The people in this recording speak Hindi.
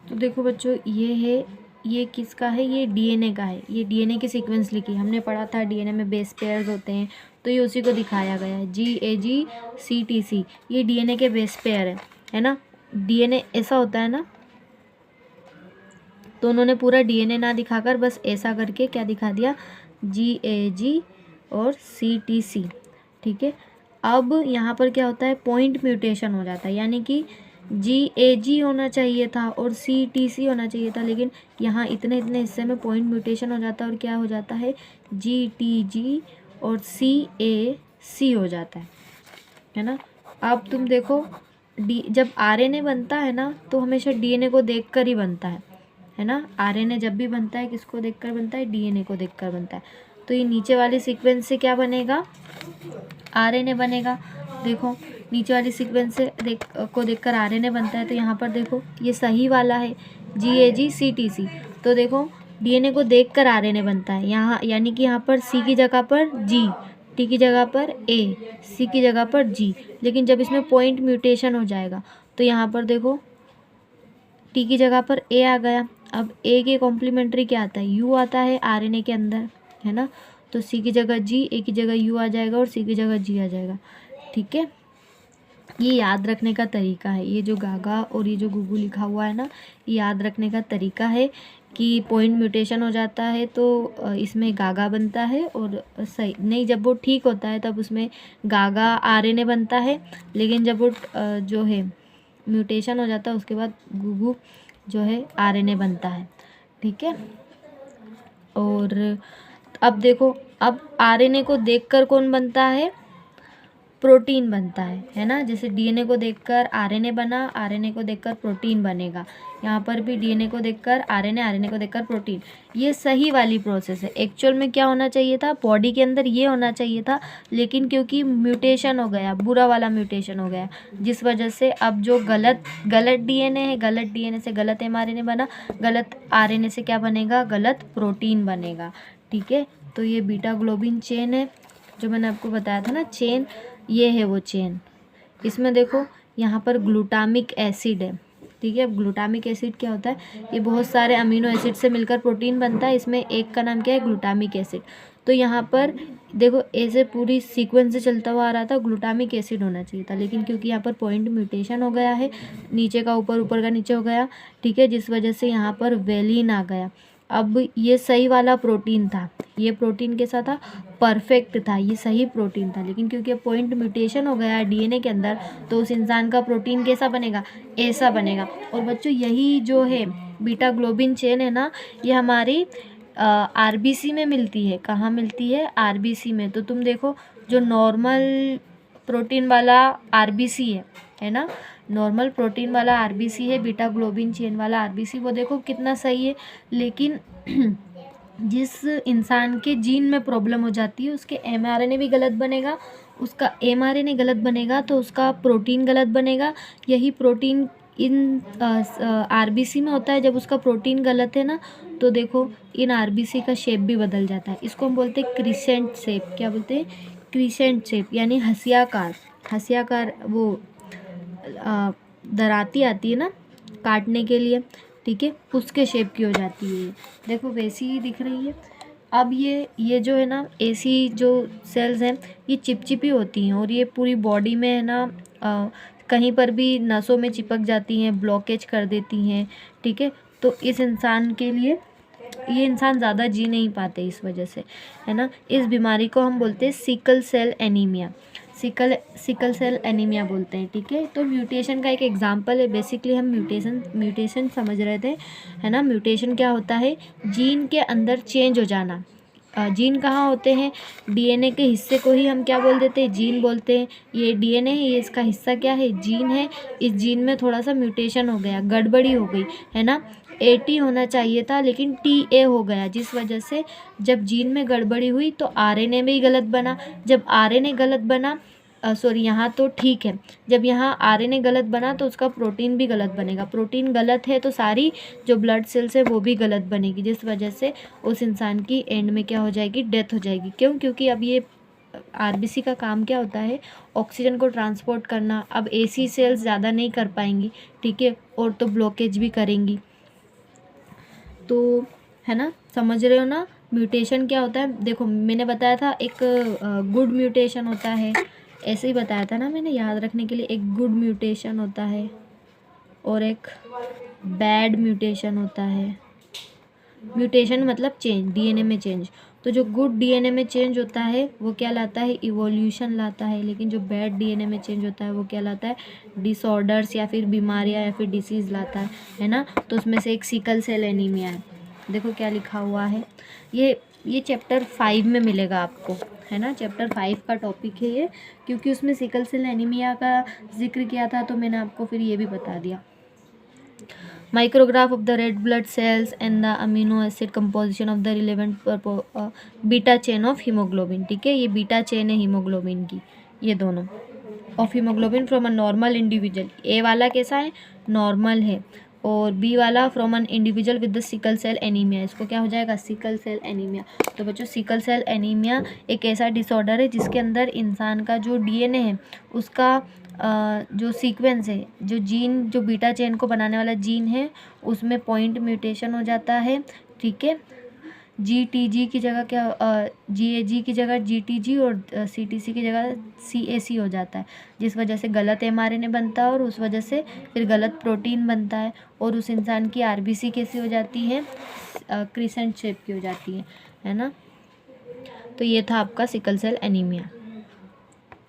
तो देखो बच्चों, ये है, ये किसका है, ये डीएनए का है। ये डीएनए की सीक्वेंस लिखी, हमने पढ़ा था डीएनए में बेस पेयर्स होते हैं, तो ये उसी को दिखाया गया है, GAG CTC। ये डीएनए के बेस पेयर है ना। डीएनए ऐसा होता है ना, तो उन्होंने पूरा डीएनए ना दिखाकर बस ऐसा करके क्या दिखा दिया, GAG और CTC। ठीक है। अब यहाँ पर क्या होता है, पॉइंट म्यूटेशन हो जाता है, यानी कि GAG होना चाहिए था और CTC होना चाहिए था, लेकिन यहाँ इतने इतने हिस्से में पॉइंट म्यूटेशन हो जाता है और क्या हो जाता है, GTG और CAC हो जाता है ना। अब तुम देखो, जब RNA बनता है ना, तो हमेशा DNA को देखकर ही बनता है ना। RNA जब भी बनता है किसको देखकर बनता है, DNA को देखकर बनता है। तो ये नीचे वाले सीक्वेंस से क्या बनेगा, RNA बनेगा। देखो नीचे वाली सीक्वेंस से को देखकर RNA बनता है, तो यहाँ पर देखो ये सही वाला है, GAG CTC। तो देखो DNA को देखकर RNA बनता है यहाँ, यानी कि यहाँ पर C की जगह पर G, T की जगह पर A, C की जगह पर G। लेकिन जब इसमें पॉइंट म्यूटेशन हो जाएगा तो यहाँ पर देखो T की जगह पर A आ गया। अब A के कॉम्प्लीमेंट्री क्या आता है, U आता है RNA के अंदर, है ना। तो C की जगह G, A की जगह U आ जाएगा और C की जगह G आ जाएगा। ठीक है, ये याद रखने का तरीका है। ये जो गागा और ये जो गुगु लिखा हुआ है ना, ये याद रखने का तरीका है कि पॉइंट म्यूटेशन हो जाता है तो इसमें गागा बनता है, और सही नहीं, जब वो ठीक होता है तब उसमें गागा RNA बनता है, लेकिन जब वो जो है म्यूटेशन हो जाता है उसके बाद गुगु जो है RNA बनता है। ठीक है। और अब देखो, अब RNA को देखकर कौन बनता है, प्रोटीन बनता है ना। जैसे डीएनए को देखकर आरएनए बना, आरएनए को देखकर प्रोटीन बनेगा। यहाँ पर भी डीएनए को देखकर आरएनए, आरएनए को देखकर प्रोटीन। ये सही वाली प्रोसेस है। एक्चुअल में क्या होना चाहिए था, बॉडी के अंदर ये होना चाहिए था, लेकिन क्योंकि म्यूटेशन हो गया, बुरा वाला म्यूटेशन हो गया, जिस वजह से अब जो गलत डीएनए है, गलत डीएनए से गलत एमआरएनए बना, गलत आरएनए से क्या बनेगा, गलत प्रोटीन बनेगा। ठीक है। तो ये बीटा ग्लोबिन चेन है जो मैंने आपको बताया था ना, चेन, ये है वो चेन। इसमें देखो यहाँ पर ग्लूटामिक एसिड है। ठीक है। अब ग्लूटामिक एसिड क्या होता है, ये बहुत सारे अमीनो एसिड से मिलकर प्रोटीन बनता है। इसमें एक का नाम क्या है, ग्लूटामिक एसिड। तो यहाँ पर देखो ऐसे पूरी सीक्वेंस से चलता हुआ आ रहा था, ग्लूटामिक एसिड होना चाहिए था, लेकिन क्योंकि यहाँ पर पॉइंट म्यूटेशन हो गया है, नीचे का ऊपर, ऊपर का नीचे हो गया। ठीक है। जिस वजह से यहाँ पर वेलिन आ गया। अब ये सही वाला प्रोटीन था, ये प्रोटीन कैसा था, परफेक्ट था, ये सही प्रोटीन था, लेकिन क्योंकि पॉइंट म्यूटेशन हो गया है डीएनए के अंदर, तो उस इंसान का प्रोटीन कैसा बनेगा, ऐसा बनेगा। और बच्चों यही जो है बीटा ग्लोबिन चेन है ना, ये हमारी आरबीसी में मिलती है। कहाँ मिलती है, आरबीसी में। तो तुम देखो जो नॉर्मल प्रोटीन वाला आरबीसी है ना, नॉर्मल प्रोटीन वाला आरबीसी है, बीटा ग्लोबिन चेन वाला आरबीसी, वो देखो कितना सही है। लेकिन जिस इंसान के जीन में प्रॉब्लम हो जाती है, उसके एमआरएनए भी गलत बनेगा, उसका एमआरएनए गलत बनेगा तो उसका प्रोटीन गलत बनेगा। यही प्रोटीन इन आरबीसी में होता है। जब उसका प्रोटीन गलत है ना, तो देखो इन आरबीसी का शेप भी बदल जाता है। इसको हम बोलते हैं क्रिसेंट शेप। क्या बोलते हैं, क्रिसेंट शेप, यानी हंसियाकार। हंसियाकार वो दराती आती है ना काटने के लिए, ठीक है, उसके शेप की हो जाती है। देखो वैसी ही दिख रही है। अब ये जो है ना, ऐसी जो सेल्स हैं ये चिपचिपी होती हैं, और ये पूरी बॉडी में है ना कहीं पर भी नसों में चिपक जाती हैं, ब्लॉकेज कर देती हैं। ठीक है। तो इस इंसान के लिए, ये इंसान ज़्यादा जी नहीं पाते इस वजह से, है ना। इस बीमारी को हम बोलते हैं sickle cell anaemia, sickle cell anaemia बोलते हैं। ठीक है। तो म्यूटेशन का एक एग्जांपल है। बेसिकली हम म्यूटेशन समझ रहे थे, है ना। म्यूटेशन क्या होता है, जीन के अंदर चेंज हो जाना। जीन कहाँ होते हैं, डीएनए के हिस्से को ही हम क्या बोल देते हैं, जीन बोलते हैं। ये डीएनए है, ये इसका हिस्सा क्या है, जीन है। इस जीन में थोड़ा सा म्यूटेशन हो गया, गड़बड़ी हो गई, है ना। AT होना चाहिए था लेकिन TA हो गया, जिस वजह से जब जीन में गड़बड़ी हुई तो RNA में ही गलत बना। जब RNA गलत बना, सॉरी यहाँ तो ठीक है, जब यहाँ RNA गलत बना तो उसका प्रोटीन भी गलत बनेगा। प्रोटीन गलत है तो सारी जो ब्लड सेल्स है वो भी गलत बनेगी, जिस वजह से उस इंसान की एंड में क्या हो जाएगी, डेथ हो जाएगी। क्यों, क्योंकि अब ये आरबीसी का काम क्या होता है, ऑक्सीजन को ट्रांसपोर्ट करना। अब AC सेल्स ज़्यादा नहीं कर पाएंगी, ठीक है, और तो ब्लॉकेज भी करेंगी। तो है ना, समझ रहे हो ना। म्यूटेशन क्या होता है, देखो मैंने बताया था एक गुड म्यूटेशन होता है, ऐसे ही बताया था ना मैंने, याद रखने के लिए। एक गुड म्यूटेशन होता है और एक बैड म्यूटेशन होता है। म्यूटेशन मतलब चेंज, डीएनए में चेंज। तो जो गुड डीएनए में चेंज होता है वो क्या लाता है, इवोल्यूशन लाता है। लेकिन जो बैड डीएनए में चेंज होता है वो क्या लाता है, डिसऑर्डर्स या फिर बीमारियां या फिर डिसीज़ लाता है ना। तो उसमें से एक सिकल सेल एनीमिया है। देखो क्या लिखा हुआ है, ये चैप्टर 5 में मिलेगा आपको, है ना। चैप्टर 5 का टॉपिक है ये, क्योंकि उसमें सिकल सेल एनीमिया का जिक्र किया था तो मैंने आपको फिर ये भी बता दिया। Micrograph of the red blood cells and the amino acid composition of the relevant beta chain of haemoglobin. ठीक है, ये बीटा चेन है हीमोग्लोबिन की, ये दोनों of haemoglobin from a normal individual. A वाला कैसा है, नॉर्मल है, और बी वाला from an individual with the sickle cell anaemia. इसको क्या हो जाएगा, सिकल सेल एनीमिया। तो बच्चों सिकल सेल एनीमिया एक ऐसा डिसऑर्डर है जिसके अंदर इंसान का जो डीएनए है उसका जो सीक्वेंस है, जो जीन, जो बीटा चेन को बनाने वाला जीन है उसमें पॉइंट म्यूटेशन हो जाता है। ठीक है, GTG की जगह क्या, GAG की जगह GTG और CTC की जगह CAC हो जाता है, जिस वजह से गलत mRNA बनता है और उस वजह से फिर गलत प्रोटीन बनता है, और उस इंसान की RBC कैसी हो जाती है, क्रिसेंट शेप की हो जाती है ना। तो ये था आपका सिकल सेल एनीमिया।